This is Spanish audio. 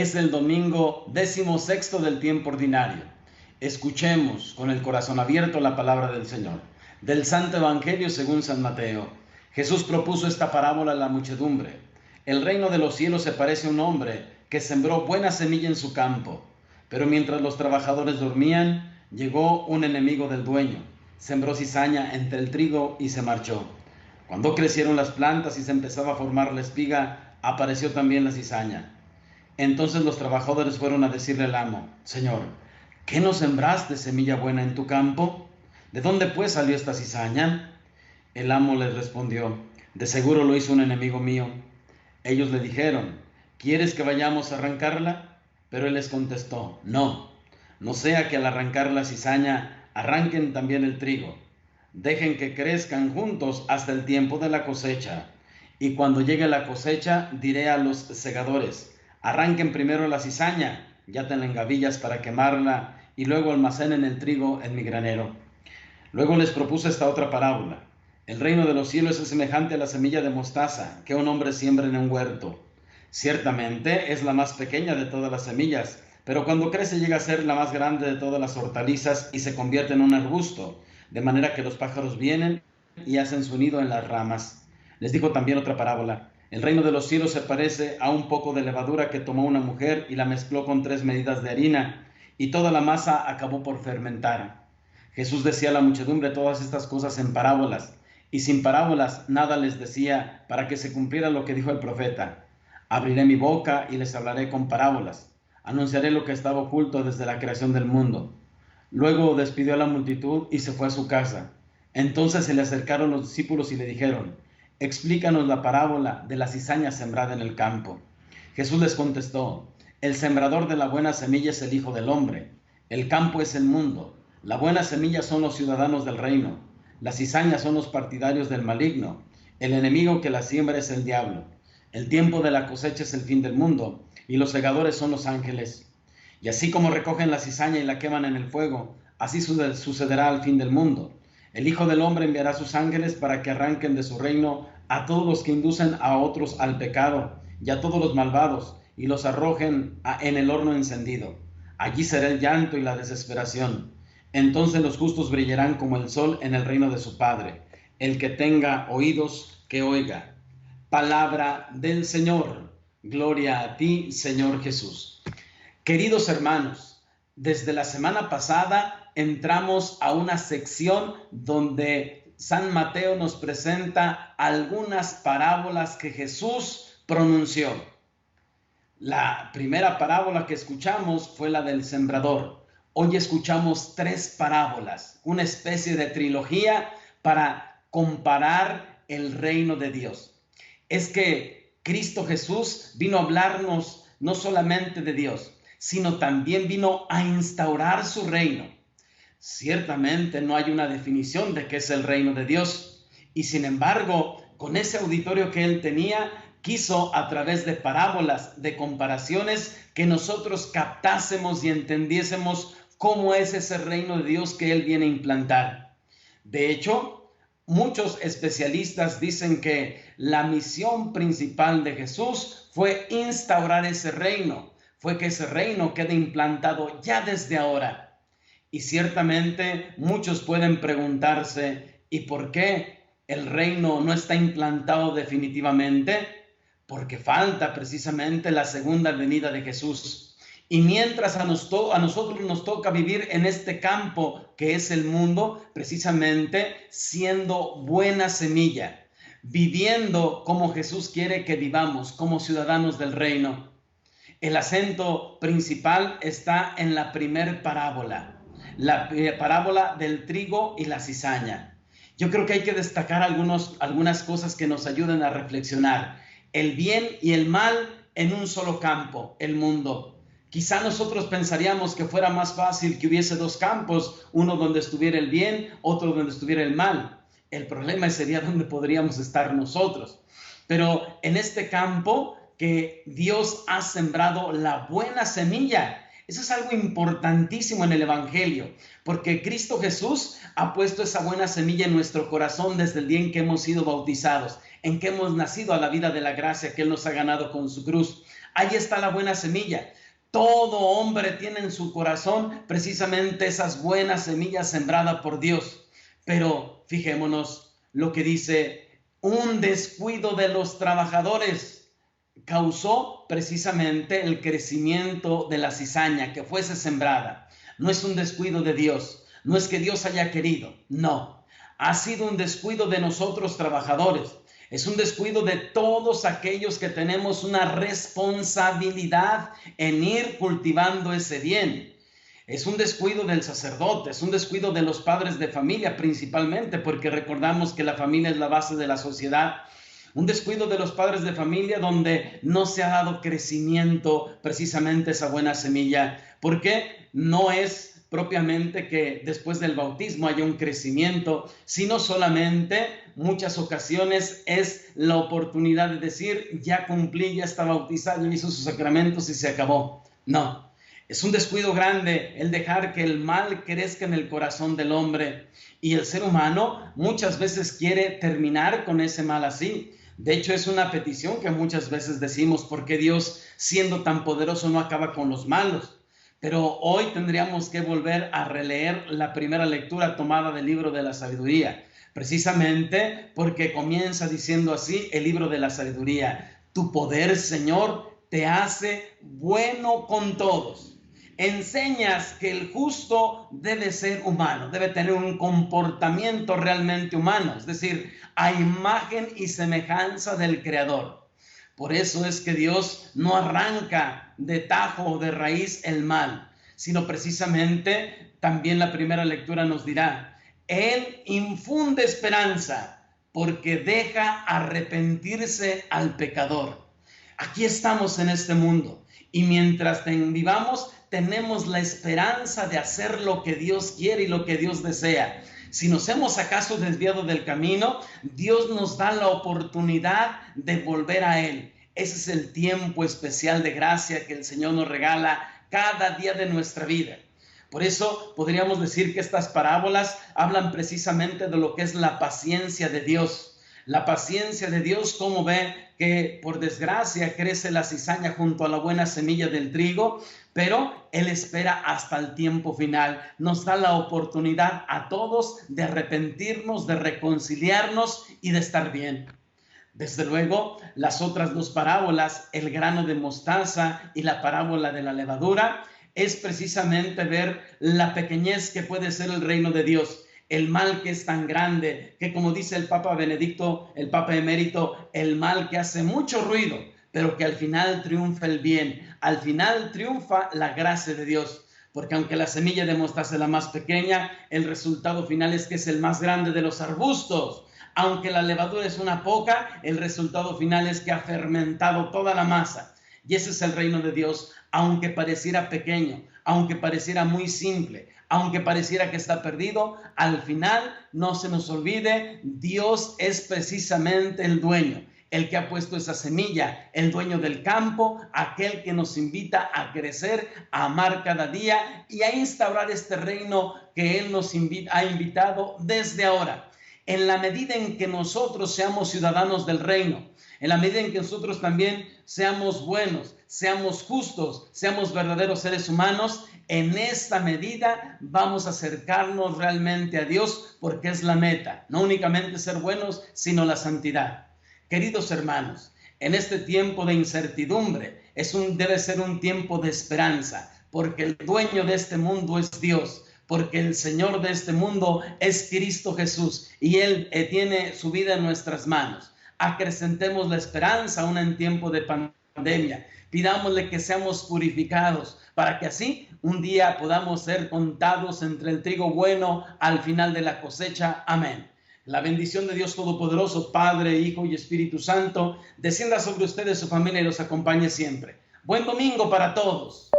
Es el domingo 16º del tiempo ordinario. Escuchemos con el corazón abierto la palabra del Señor. Del Santo Evangelio según San Mateo. Jesús propuso esta parábola a la muchedumbre. El reino de los cielos se parece a un hombre que sembró buena semilla en su campo. Pero mientras los trabajadores dormían, llegó un enemigo del dueño. Sembró cizaña entre el trigo y se marchó. Cuando crecieron las plantas y se empezaba a formar la espiga, apareció también la cizaña. Entonces los trabajadores fueron a decirle al amo: Señor, ¿qué no sembraste semilla buena en tu campo? ¿De dónde pues salió esta cizaña? El amo les respondió: de seguro lo hizo un enemigo mío. Ellos le dijeron: ¿quieres que vayamos a arrancarla? Pero él les contestó: no sea que al arrancar la cizaña arranquen también el trigo. Dejen que crezcan juntos hasta el tiempo de la cosecha. Y cuando llegue la cosecha, diré a los segadores: arranquen primero la cizaña, ya en gavillas para quemarla, y luego almacenen el trigo en mi granero. Luego les propuso esta otra parábola. El reino de los cielos es semejante a la semilla de mostaza que un hombre siembra en un huerto. Ciertamente es la más pequeña de todas las semillas, pero cuando crece llega a ser la más grande de todas las hortalizas y se convierte en un arbusto, de manera que los pájaros vienen y hacen su nido en las ramas. Les dijo también otra parábola. El reino de los cielos se parece a un poco de levadura que tomó una mujer y la mezcló con 3 medidas de harina, y toda la masa acabó por fermentar. Jesús decía a la muchedumbre todas estas cosas en parábolas, y sin parábolas nada les decía, para que se cumpliera lo que dijo el profeta: abriré mi boca y les hablaré con parábolas, anunciaré lo que estaba oculto desde la creación del mundo. Luego despidió a la multitud y se fue a su casa. Entonces se le acercaron los discípulos y le dijeron: explícanos la parábola de la cizaña sembrada en el campo. Jesús les contestó: el sembrador de la buena semilla es el Hijo del Hombre. El campo es el mundo. La buena semilla son los ciudadanos del reino. Las cizañas son los partidarios del maligno. El enemigo que la siembra es el diablo. El tiempo de la cosecha es el fin del mundo, y los segadores son los ángeles. Y así como recogen la cizaña y la queman en el fuego, así sucederá al fin del mundo. El Hijo del Hombre enviará sus ángeles para que arranquen de su reino a todos los que inducen a otros al pecado y a todos los malvados, y los arrojen en el horno encendido. Allí será el llanto y la desesperación. Entonces los justos brillarán como el sol en el reino de su Padre. El que tenga oídos, que oiga. Palabra del Señor. Gloria a ti, Señor Jesús. Queridos hermanos, desde la semana pasada entramos a una sección donde San Mateo nos presenta algunas parábolas que Jesús pronunció. La primera parábola que escuchamos fue la del sembrador. Hoy escuchamos 3 parábolas, una especie de trilogía para comparar el reino de Dios. Es que Cristo Jesús vino a hablarnos no solamente de Dios, sino también vino a instaurar su reino. Ciertamente no hay una definición de qué es el reino de Dios, y sin embargo, con ese auditorio que él tenía, quiso a través de parábolas, de comparaciones, que nosotros captásemos y entendiésemos cómo es ese reino de Dios que él viene a implantar. De hecho, muchos especialistas dicen que la misión principal de Jesús fue instaurar ese reino, fue que ese reino quede implantado ya desde ahora. Y ciertamente muchos pueden preguntarse: ¿y por qué el reino no está implantado definitivamente? Porque falta precisamente la segunda venida de Jesús. Y mientras a nosotros nos toca vivir en este campo que es el mundo, precisamente siendo buena semilla, viviendo como Jesús quiere que vivamos, como ciudadanos del reino. El acento principal está en la primer parábola, la parábola del trigo y la cizaña. Yo creo que hay que destacar algunas cosas que nos ayuden a reflexionar. El bien y el mal en un solo campo, el mundo. Quizá nosotros pensaríamos que fuera más fácil que hubiese 2 campos, uno donde estuviera el bien, otro donde estuviera el mal. El problema sería dónde podríamos estar nosotros. Pero en este campo que Dios ha sembrado la buena semilla, eso es algo importantísimo en el Evangelio, porque Cristo Jesús ha puesto esa buena semilla en nuestro corazón desde el día en que hemos sido bautizados, en que hemos nacido a la vida de la gracia que Él nos ha ganado con su cruz. Ahí está la buena semilla. Todo hombre tiene en su corazón precisamente esas buenas semillas sembradas por Dios. Pero fijémonos lo que dice: un descuido de los trabajadores causó precisamente el crecimiento de la cizaña que fuese sembrada. No es un descuido de Dios, no es que Dios haya querido, no. Ha sido un descuido de nosotros trabajadores. Es un descuido de todos aquellos que tenemos una responsabilidad en ir cultivando ese bien. Es un descuido del sacerdote, es un descuido de los padres de familia principalmente, porque recordamos que la familia es la base de la sociedad. Un descuido de los padres de familia donde no se ha dado crecimiento precisamente esa buena semilla, porque no es propiamente que después del bautismo haya un crecimiento, sino solamente muchas ocasiones es la oportunidad de decir: ya cumplí, ya está bautizado, ya hizo sus sacramentos y se acabó. No, es un descuido grande el dejar que el mal crezca en el corazón del hombre, y el ser humano muchas veces quiere terminar con ese mal así. De hecho, es una petición que muchas veces decimos: ¿por qué Dios, siendo tan poderoso, no acaba con los malos? Pero hoy tendríamos que volver a releer la primera lectura tomada del libro de la sabiduría, precisamente porque comienza diciendo así el libro de la sabiduría: tu poder, Señor, te hace bueno con todos. Enseñas que el justo debe ser humano, debe tener un comportamiento realmente humano, es decir, a imagen y semejanza del Creador. Por eso es que Dios no arranca de tajo o de raíz el mal, sino precisamente también la primera lectura nos dirá: Él infunde esperanza porque deja arrepentirse al pecador. Aquí estamos en este mundo y mientras vivamos tenemos la esperanza de hacer lo que Dios quiere y lo que Dios desea. Si nos hemos acaso desviado del camino, Dios nos da la oportunidad de volver a Él. Ese es el tiempo especial de gracia que el Señor nos regala cada día de nuestra vida. Por eso podríamos decir que estas parábolas hablan precisamente de lo que es la paciencia de Dios. La paciencia de Dios, como ve que por desgracia crece la cizaña junto a la buena semilla del trigo, pero Él espera hasta el tiempo final. Nos da la oportunidad a todos de arrepentirnos, de reconciliarnos y de estar bien. Desde luego, las otras dos parábolas, el grano de mostaza y la parábola de la levadura, es precisamente ver la pequeñez que puede ser el reino de Dios. El mal que es tan grande, que como dice el Papa Benedicto, el Papa emérito, el mal que hace mucho ruido, pero que al final triunfa el bien, al final triunfa la gracia de Dios. Porque aunque la semilla de mostaza es la más pequeña, el resultado final es que es el más grande de los arbustos. Aunque la levadura es una poca, el resultado final es que ha fermentado toda la masa. Y ese es el reino de Dios, aunque pareciera pequeño, aunque pareciera muy simple, aunque pareciera que está perdido, al final no se nos olvide, Dios es precisamente el dueño, el que ha puesto esa semilla, el dueño del campo, aquel que nos invita a crecer, a amar cada día y a instaurar este reino que Él nos ha invitado desde ahora. En la medida en que nosotros seamos ciudadanos del reino, en la medida en que nosotros también seamos buenos, seamos justos, seamos verdaderos seres humanos, en esta medida vamos a acercarnos realmente a Dios, porque es la meta, no únicamente ser buenos, sino la santidad. Queridos hermanos, en este tiempo de incertidumbre debe ser un tiempo de esperanza, porque el dueño de este mundo es Dios. Porque el Señor de este mundo es Cristo Jesús y Él tiene su vida en nuestras manos. Acrecentemos la esperanza aún en tiempo de pandemia. Pidámosle que seamos purificados para que así un día podamos ser contados entre el trigo bueno al final de la cosecha. Amén. La bendición de Dios Todopoderoso, Padre, Hijo y Espíritu Santo, descienda sobre ustedes, su familia y los acompañe siempre. Buen domingo para todos.